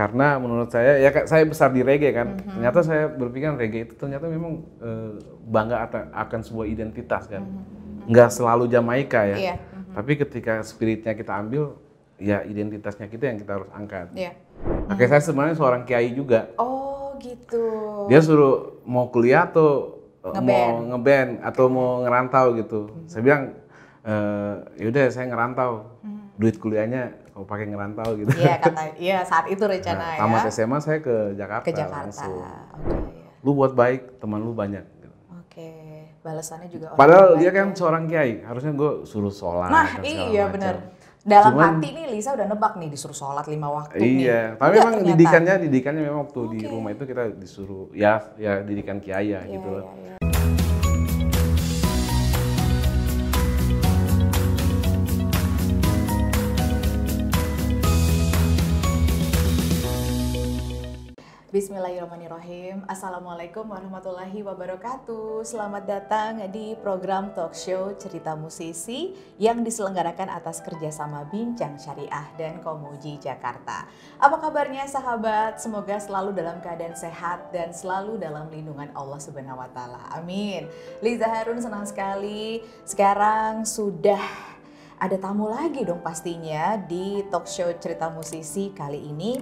Karena menurut saya, ya saya besar di reggae kan, ternyata saya berpikir reggae itu ternyata memang bangga akan sebuah identitas kan. Nggak selalu Jamaika ya, tapi ketika spiritnya kita ambil, ya identitasnya kita yang kita harus angkat. Oke, saya sebenarnya seorang kiai juga. Oh gitu. Dia suruh mau kuliah atau mau ngeband atau mau ngerantau gitu. Saya bilang, yaudah saya ngerantau, duit kuliahnya kalau pakai ngerantau gitu. Iya saat itu rencana ya. Tamat SMA saya ke Jakarta. Langsung. Lu buat baik, teman lu banyak. Gitu. Balasannya juga. Padahal dia kan seorang kiai, harusnya gue suruh sholat. Nah iya benar. Dalam hati nih Lisa udah nebak nih disuruh sholat 5 waktu nih. Iya, tapi memang didikannya memang waktu di rumah itu kita disuruh ya didikan kiai ya gitu loh. Bismillahirrahmanirrahim. Assalamualaikum warahmatullahi wabarakatuh. Selamat datang di program talk show Cerita Musisi yang diselenggarakan atas kerjasama Bincang Syariah dan Komuji Jakarta. Apa kabarnya sahabat? Semoga selalu dalam keadaan sehat dan selalu dalam lindungan Allah Subhanahu wa Ta'ala. Amin. Liza Harun senang sekali. Sekarang sudah ada tamu lagi dong pastinya di talk show Cerita Musisi kali ini.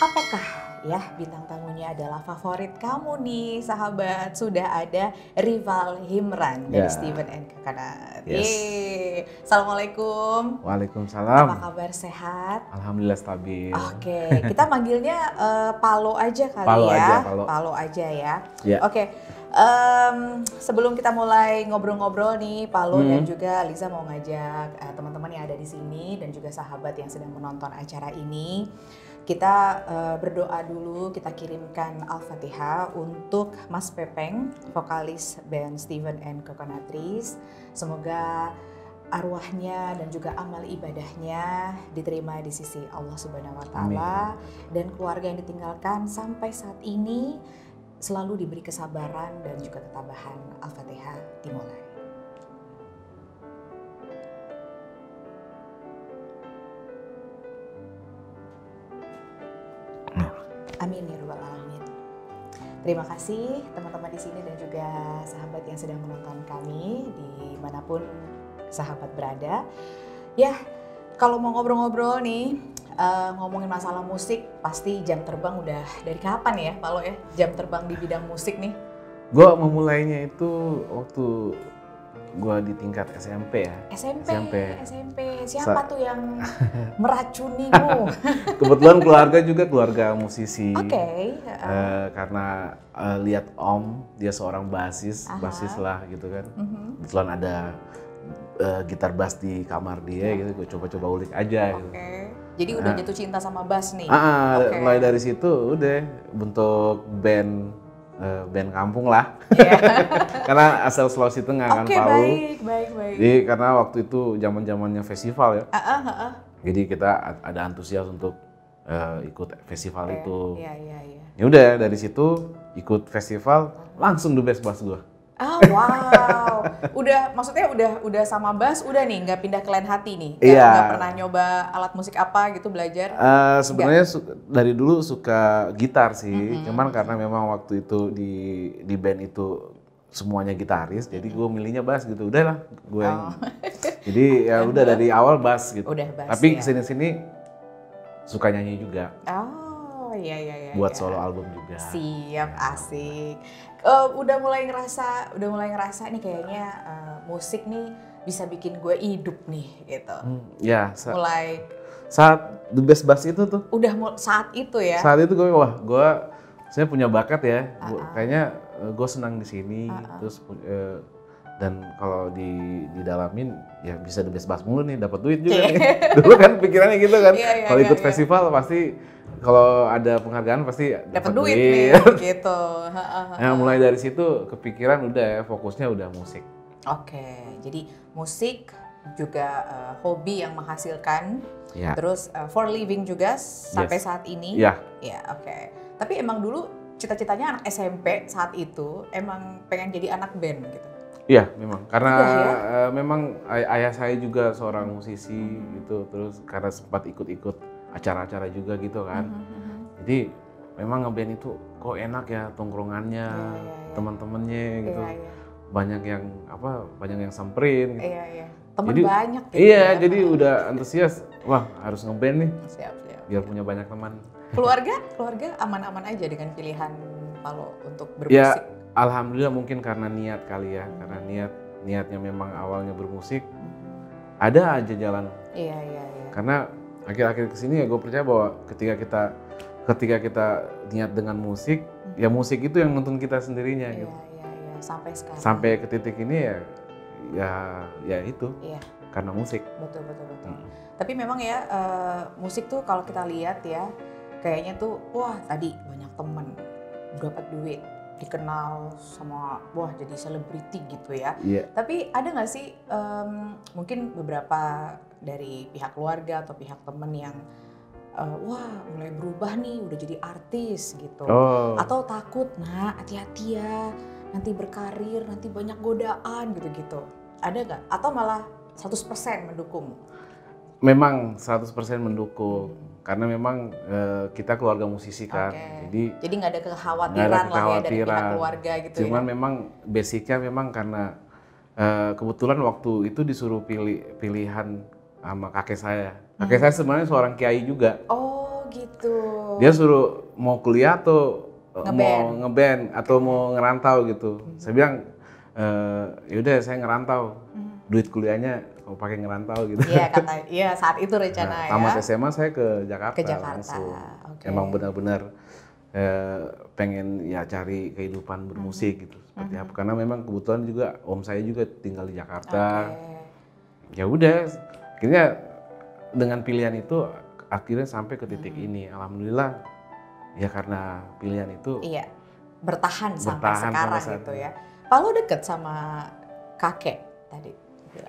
Apakah ya bintang tamunya adalah favorit kamu nih sahabat? Sudah ada Rival Himran dari Steven and Coconut. Assalamualaikum. Waalaikumsalam. Apa kabar, sehat? Alhamdulillah stabil. Oke, kita manggilnya Palo aja kali Palo aja ya. Oke. Sebelum kita mulai ngobrol-ngobrol nih, Palo dan juga Liza mau ngajak teman-teman yang ada di sini dan juga sahabat yang sedang menonton acara ini. Kita berdoa dulu, kita kirimkan Al-Fatihah untuk Mas Pepeng, vokalis band Steven and Coconut Trees. Semoga arwahnya dan juga amal ibadahnya diterima di sisi Allah Subhanahu wa Ta'ala. Dan keluarga yang ditinggalkan sampai saat ini selalu diberi kesabaran dan juga ketabahan. Al-Fatihah dimulai. Amin ya rabbal alamin. Terima kasih teman-teman di sini dan juga sahabat yang sedang menonton kami dimanapun sahabat berada. Ya, kalau mau ngobrol-ngobrol nih, ngomongin masalah musik, pasti jam terbang udah dari kapan ya, Pak Lo ya? Jam terbang di bidang musik nih? Gue memulainya itu waktu gue di tingkat SMP ya. SMP. Siapa tuh yang meracunimu? Kebetulan keluarga juga keluarga musisi. Karena lihat om, dia seorang basis lah gitu kan. Kebetulan ada gitar bass di kamar dia gitu, gue coba-coba ulik aja. Gitu. Jadi udah jatuh cinta sama bass nih? Mulai dari situ udah bentuk band kampung lah. Karena asal Sulawesi Tengah kan Palu. Baik. Jadi karena waktu itu zaman-zamannya festival ya. Jadi kita ada antusias untuk ikut festival itu. Ya udah dari situ ikut festival langsung the best bass gua. Wow. Maksudnya udah sama bass udah nih, nggak pindah ke lain hati nih? Nggak pernah nyoba alat musik apa gitu belajar? Sebenarnya dari dulu suka gitar sih, cuman karena memang waktu itu di band itu semuanya gitaris, jadi gue milihnya bass gitu. Udahlah gue jadi ya udah dari awal bass gitu. Tapi kesini-sini suka nyanyi juga. Iya. Buat solo album juga. Siap, asik. Udah mulai ngerasa nih kayaknya musik nih bisa bikin gue hidup nih gitu. Mulai saat the best bass itu tuh. Saat itu ya. Saat itu saya punya bakat ya. Kayaknya gue senang di sini terus dan kalau didalamin ya bisa the best bass mulu nih, dapat duit juga nih. Dulu kan pikirannya gitu kan. Kalau ikut festival pasti kalau ada penghargaan pasti dapat duit nih gitu. Nah, mulai dari situ kepikiran udah fokusnya udah musik. Jadi musik juga hobi yang menghasilkan. Terus for living juga sampai saat ini. Tapi emang dulu cita-citanya anak SMP saat itu emang pengen jadi anak band gitu. Iya, memang karena memang ayah saya juga seorang musisi gitu, terus karena sempat ikut-ikut acara-acara juga gitu kan. Jadi memang ngeband itu kok enak ya tongkrongannya, teman-temannya gitu. Banyak yang samperin gitu. Temen jadi, banyak gitu. Iya, jadi udah antusias. Wah, harus ngeband nih. Siap. Biar punya banyak teman. Keluarga aman-aman aja dengan pilihan Palo untuk bermusik. Ya, alhamdulillah mungkin karena niat kali ya, karena niatnya memang awalnya bermusik. Ada aja jalan. Iya. Karena akhir-akhir kesini ya gue percaya bahwa ketika kita niat dengan musik, ya musik itu yang nuntun kita sendirinya gitu. Iya. Sampai sekarang. Sampai ke titik ini ya itu. Iya. Karena musik. Betul. Tapi memang ya musik tuh kalau kita lihat ya kayaknya tuh wah tadi banyak temen, dapat duit, dikenal sama wah jadi selebriti gitu ya. Yeah. Tapi ada nggak sih mungkin beberapa dari pihak keluarga atau pihak temen yang wah mulai berubah nih udah jadi artis gitu. Atau takut hati-hati ya nanti berkarir nanti banyak godaan gitu. Ada nggak? Atau malah 100% mendukung? Memang 100% mendukung. Karena memang kita keluarga musisi kan, jadi nggak ada kekhawatiran lah ya dari pihak keluarga gitu. Cuman memang basicnya memang karena kebetulan waktu itu disuruh pilihan sama kakek saya. Kakek saya sebenarnya seorang kiai juga. Oh gitu. Dia suruh mau kuliah atau mau ngeband atau mau ngerantau gitu. Saya bilang yaudah saya ngerantau. Duit kuliahnya mau pakai ngerantau gitu. Iya saat itu rencana ya. Tamat SMA saya ke Jakarta langsung. Emang benar-benar pengen ya cari kehidupan bermusik gitu seperti apa. Karena memang kebetulan juga om saya juga tinggal di Jakarta. Ya udah, akhirnya dengan pilihan itu akhirnya sampai ke titik ini. Alhamdulillah ya karena pilihan itu. Iya, bertahan sampai sekarang gitu ya. Palo deket sama kakek tadi.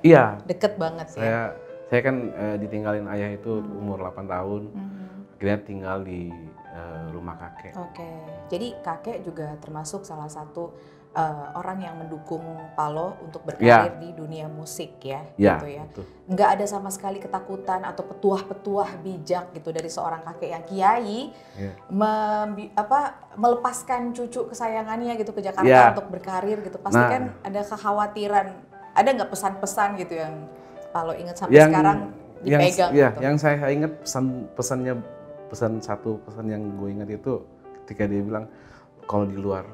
Iya. Deket banget ya. Saya kan ditinggalin ayah itu umur 8 tahun. Akhirnya tinggal di rumah kakek. Jadi kakek juga termasuk salah satu orang yang mendukung Palo untuk berkarir di dunia musik ya, gitu ya. Nggak ada sama sekali ketakutan atau petuah-petuah bijak gitu dari seorang kakek yang kiai melepaskan cucu kesayangannya gitu ke Jakarta untuk berkarir gitu. Pasti kan ada kekhawatiran. Ada nggak pesan-pesan gitu yang Palo ingat sampai sekarang dipegang? Yang saya ingat pesan yang gue ingat itu ketika dia bilang kalau di luar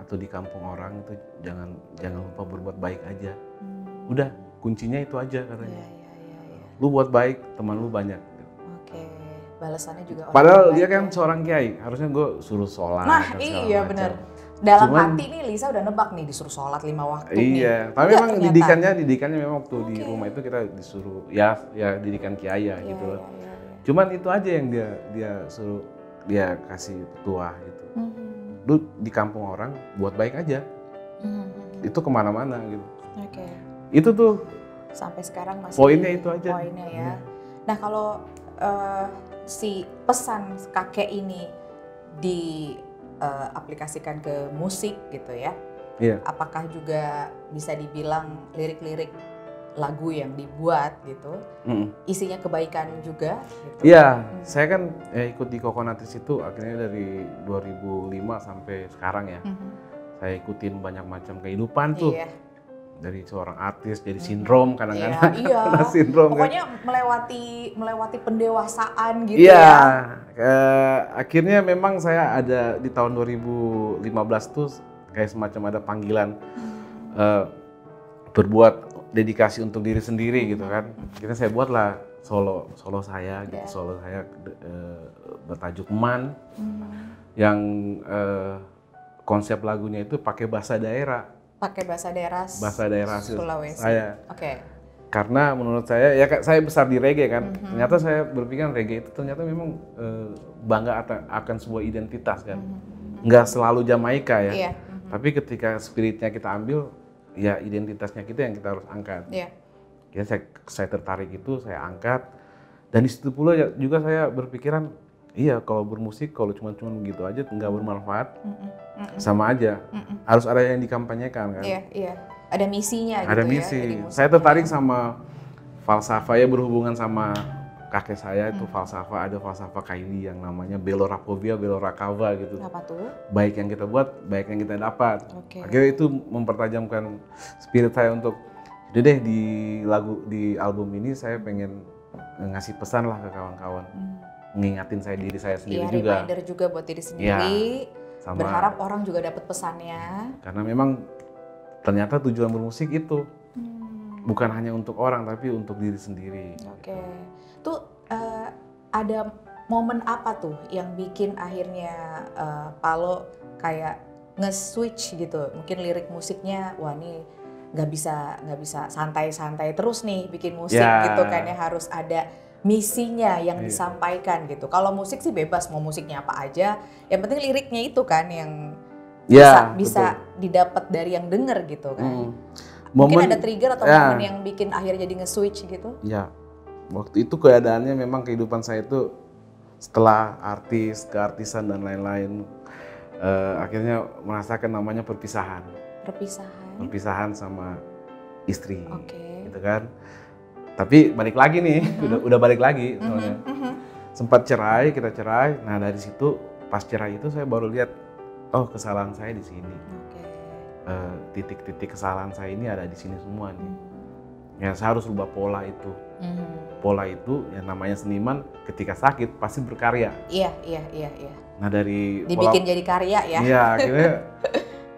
atau di kampung orang itu jangan lupa berbuat baik aja. Udah kuncinya itu aja katanya. Lu buat baik teman lu banyak. Balasannya juga. Padahal dia kan seorang kiai, harusnya gue suruh sholat. Nah iya benar. Dalam hati nih Lisa udah nebak nih disuruh sholat 5 waktu nih. Iya, tapi memang didikannya memang waktu di rumah itu kita disuruh ya didikan kiai gitu loh. Cuman itu aja yang dia suruh dia kasih petuah gitu. Lu di kampung orang buat baik aja. Itu kemana-mana gitu. Itu tuh sampai sekarang masih poinnya itu aja. Poinnya ya. Nah kalau si pesan kakek ini aplikasikan ke musik gitu ya. Apakah juga bisa dibilang lirik-lirik lagu yang dibuat gitu, isinya kebaikan juga gitu? Iya, saya kan ikut di Kokonatis itu akhirnya dari 2005 sampai sekarang ya. Saya ikutin banyak macam kehidupan tuh. Dari seorang artis jadi sindrom kadang-kadang. Sindrom pokoknya kan. melewati pendewasaan gitu ya. Akhirnya memang saya ada di tahun 2015 tuh kayak semacam ada panggilan berbuat dedikasi untuk diri sendiri gitu kan. Akhirnya saya buatlah solo saya gitu. Solo saya bertajuk Man yang konsep lagunya itu pakai bahasa daerah. Pakai bahasa daerah Sulawesi. Saya. Karena menurut saya ya saya besar di reggae kan. Ternyata saya berpikir reggae itu ternyata memang bangga akan sebuah identitas kan. Nggak selalu Jamaika ya. Tapi ketika spiritnya kita ambil ya identitasnya kita yang kita harus angkat. Ya saya tertarik itu, saya angkat. Dan di situ pula juga saya berpikiran iya, kalau bermusik kalau cuma begitu aja nggak bermanfaat, sama aja. Harus ada yang dikampanyekan kan. Iya. Ada misinya gitu. Ada misi. Saya tertarik sama falsafah ya berhubungan sama kakek saya itu ada falsafah Kylie yang namanya Beloracovia, Beloracava gitu. Apa tuh? Baik yang kita buat, baik yang kita dapat. Akhirnya itu mempertajamkan spirit saya untuk, udah deh di album ini saya pengen ngasih pesan lah ke kawan-kawan, ngingatin diri saya sendiri juga. Reminder juga buat diri sendiri. Sama, berharap orang juga dapat pesannya. Karena memang ternyata tujuan bermusik itu bukan hanya untuk orang, tapi untuk diri sendiri. Oke. Tuh ada momen apa tuh yang bikin akhirnya Palo kayak nge-switch gitu? Mungkin lirik musiknya, wah nih nggak bisa santai-santai terus nih bikin musik gitu kan ya, harus ada misinya yang disampaikan gitu. Kalau musik sih bebas, mau musiknya apa aja, yang penting liriknya itu kan yang bisa didapat dari yang denger gitu kan. Mungkin ada trigger atau momen yang bikin akhirnya jadi nge-switch gitu? Ya, waktu itu keadaannya memang kehidupan saya itu setelah artis, keartisan dan lain-lain, akhirnya merasakan namanya perpisahan. Perpisahan sama istri, gitu kan. Tapi balik lagi nih, udah balik lagi soalnya. Sempat kita cerai. Nah dari situ pas cerai itu saya baru lihat, oh kesalahan saya di sini. Titik-titik kesalahan saya ini ada di sini semua nih. Ya saya harus rubah pola itu. Pola itu yang namanya seniman ketika sakit pasti berkarya. Iya. Nah dari dibikin jadi karya ya. Iya, akhirnya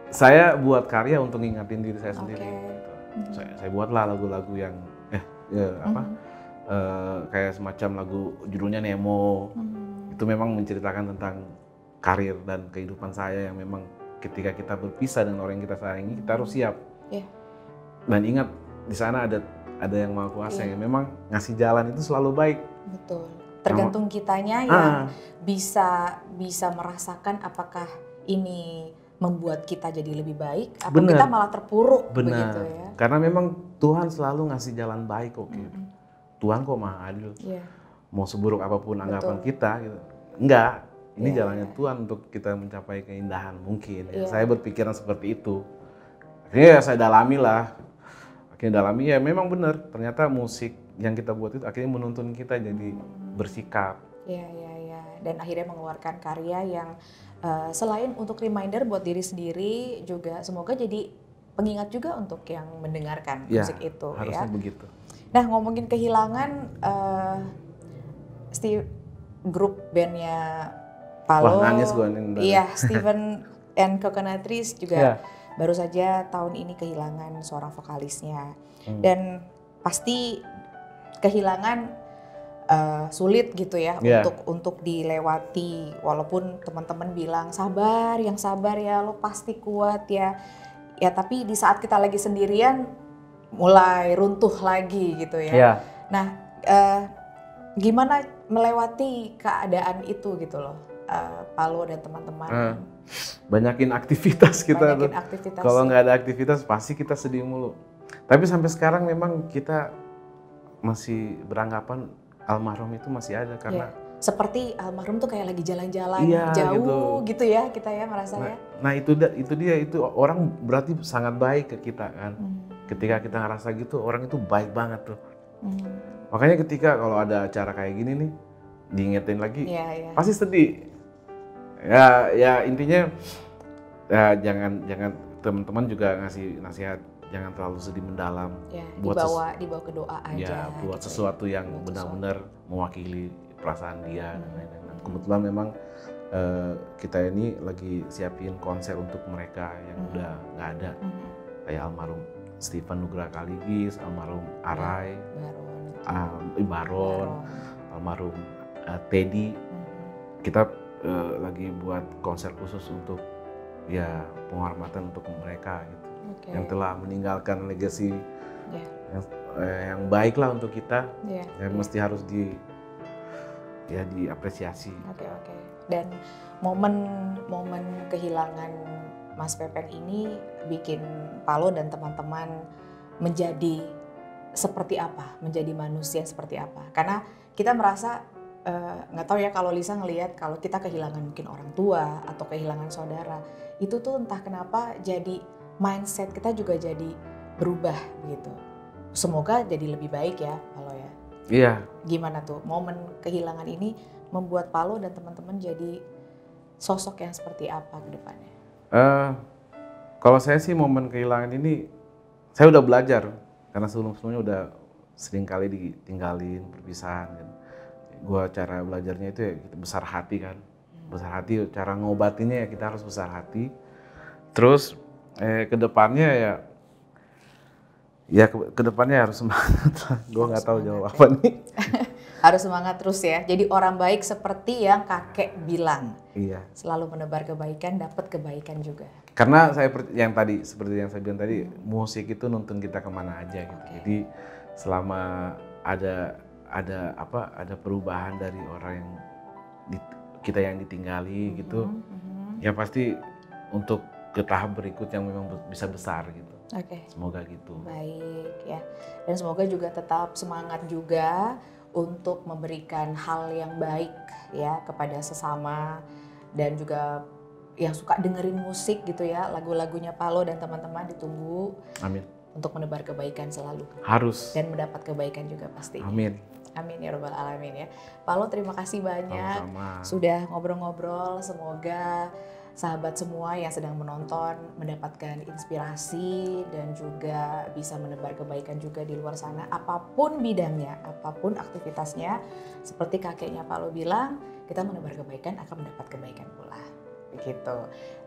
saya buat karya untuk ngingatin diri saya sendiri. Saya buatlah lagu-lagu yang kayak semacam lagu judulnya Nemo. Itu memang menceritakan tentang karir dan kehidupan saya yang memang ketika kita berpisah dengan orang yang kita sayangi, kita harus siap. Dan ingat di sana ada yang Maha Kuasa yang memang ngasih jalan itu selalu baik. Betul. Tergantung kitanya yang bisa merasakan apakah ini membuat kita jadi lebih baik atau kita malah terpuruk. Begitu ya. Karena memang Tuhan selalu ngasih jalan baik kok gitu. Tuhan kok Maha Adil. Mau seburuk apapun anggapan kita gitu. Enggak, ini jalannya Tuhan untuk kita mencapai keindahan mungkin. Saya berpikiran seperti itu. Akhirnya saya dalami lah. Ya memang benar, ternyata musik yang kita buat itu akhirnya menuntun kita jadi bersikap. Iya. Dan akhirnya mengeluarkan karya yang selain untuk reminder buat diri sendiri, juga semoga jadi pengingat juga untuk yang mendengarkan musik itu. Harusnya begitu. Nah ngomongin kehilangan, grup bandnya Palo, nangis gua nih. Iya, Steven and Coconut Trees juga baru saja tahun ini kehilangan seorang vokalisnya. Dan pasti kehilangan sulit gitu ya untuk dilewati, walaupun teman-teman bilang sabar ya, lo pasti kuat ya tapi di saat kita lagi sendirian mulai runtuh lagi gitu ya. Nah gimana melewati keadaan itu gitu loh, Palo dan teman-teman? Banyakin aktivitas kita tuh. Kalau nggak ada aktivitas pasti kita sedih mulu. Tapi sampai sekarang memang kita masih beranggapan almarhum itu masih ada karena seperti almarhum tuh kayak lagi jalan-jalan jauh gitu ya kita ya merasanya. Nah itu orang berarti sangat baik ke kita kan. Ketika kita ngerasa gitu, orang itu baik banget tuh. Makanya ketika kalau ada acara kayak gini nih diingetin lagi, pasti sedih. Ya intinya jangan teman-teman juga ngasih nasihat, jangan terlalu sedih mendalam. Dibawa ke doa aja. Buat gitu sesuatu yang benar-benar mewakili perasaan dia dan lain-lain. Kebetulan memang kita ini lagi siapin konser untuk mereka yang udah nggak ada, kayak almarhum Steven Nugraha Kaligis, almarhum Arai, Baron, almarhum Teddy. Kita lagi buat konser khusus untuk penghormatan untuk mereka gitu. Yang telah meninggalkan legacy yang baik lah untuk kita, yang mesti harus diapresiasi. Dan momen kehilangan Mas Pepeng ini bikin Palo dan teman-teman menjadi seperti apa, menjadi manusia seperti apa? Karena kita merasa nggak tahu ya, kalau Lisa ngelihat kalau kita kehilangan mungkin orang tua atau kehilangan saudara, itu tuh entah kenapa jadi mindset kita juga jadi berubah gitu. Semoga jadi lebih baik ya, Palo ya. Iya, Gimana tuh momen kehilangan ini membuat Palo dan teman-teman jadi sosok yang seperti apa ke depannya? Kalau saya sih momen kehilangan ini, saya udah belajar. Karena sebelum-sebelumnya udah sering kali ditinggalin, perpisahan kan. Gua cara belajarnya itu ya kita besar hati kan. Besar hati, cara ngobatinnya ya kita harus besar hati. Terus ke depannya ke depannya harus semangat lah. Gue nggak tahu jawab apa nih. Harus semangat terus ya. Jadi orang baik seperti yang kakek bilang. Iya. Selalu menebar kebaikan, dapat kebaikan juga. Karena seperti yang saya bilang tadi, musik itu nuntun kita kemana aja gitu. Jadi selama ada perubahan dari orang yang kita yang ditinggali gitu, ya pasti untuk ke tahap berikut yang memang bisa besar gitu. Semoga gitu. Baik ya. Dan semoga juga tetap semangat juga untuk memberikan hal yang baik ya kepada sesama, dan juga yang suka dengerin musik gitu ya, lagu-lagunya Palo dan teman-teman ditunggu. Amin. Untuk menebar kebaikan selalu. Harus. Dan mendapat kebaikan juga pasti. Amin. Amin ya rabbal alamin ya. Palo, terima kasih banyak. Sama-sama. Sudah ngobrol-ngobrol. Semoga sahabat semua yang sedang menonton mendapatkan inspirasi dan juga bisa menebar kebaikan juga di luar sana, apapun bidangnya, apapun aktivitasnya. Seperti kakeknya Palo bilang, kita menebar kebaikan akan mendapat kebaikan pula. Begitu.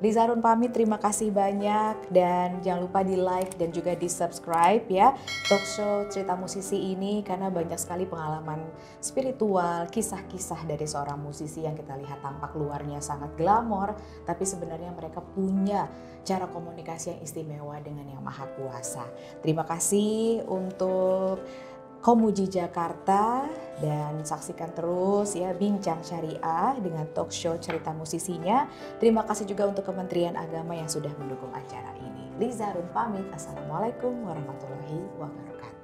Liza Harun pamit, terima kasih banyak, dan jangan lupa di like dan juga di subscribe ya talkshow Cerita Musisi ini, karena banyak sekali pengalaman spiritual, kisah-kisah dari seorang musisi yang kita lihat tampak luarnya sangat glamor, tapi sebenarnya mereka punya cara komunikasi yang istimewa dengan Yang Maha Kuasa. Terima kasih untuk Komuji Jakarta, dan saksikan terus ya Bincang Syariah dengan talkshow Cerita Musisinya. Terima kasih juga untuk Kementerian Agama yang sudah mendukung acara ini. Liza Harun pamit. Assalamualaikum warahmatullahi wabarakatuh.